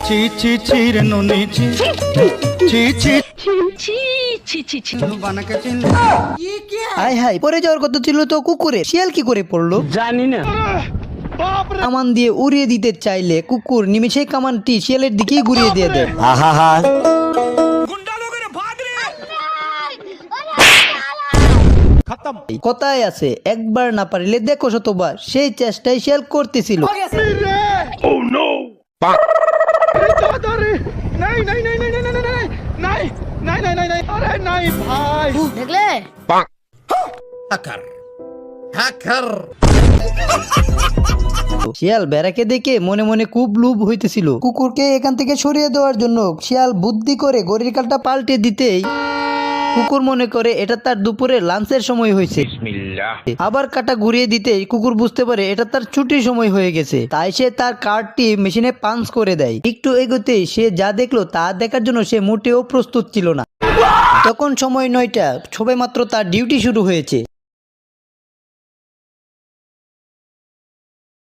ছি ছি ছি রে ননি ছি ছি ছি বানাকে চিন হাই হাই, পরে যাওয়ার কথা ছিল তো কুকুরে, শিয়াল কি করে পড়লো জানি না। কামান দিয়ে উড়িয়ে দিতে চাইলে কুকুর নিমেষেই কামানটি শিয়ালের দিকেই ঘুরিয়ে দিয়ে দেয়। কথায় আছে একবার না পারিলে দেখো শতবার, সেই চেষ্টাই শিয়াল করতেছিল। দেখলে শিয়াল বেড়াকে দেখে মনে মনে খুব লোভ হইতেছিল। কুকুরকে এখান থেকে সরিয়ে দেওয়ার জন্য শিয়াল বুদ্ধি করে ঘড়ির কাঁটা পাল্টে দিতেই কুকুর মনে করে এটা তার দুপুরে লাঞ্চের সময় হয়েছে। আবার কাঁটা ঘুরিয়ে দিতেই কুকুর বুঝতে পারে এটা তার ছুটির সময় হয়ে গেছে, তাই সে তার কার্ডটি মেশিনে পাঞ্চ করে দেয়। একটু এগোতেই সে যা দেখলো তা দেখার জন্য সে মোটেও প্রস্তুত ছিল না। তখন সময় 9টা, সবে মাত্র তার ডিউটি শুরু হয়েছে।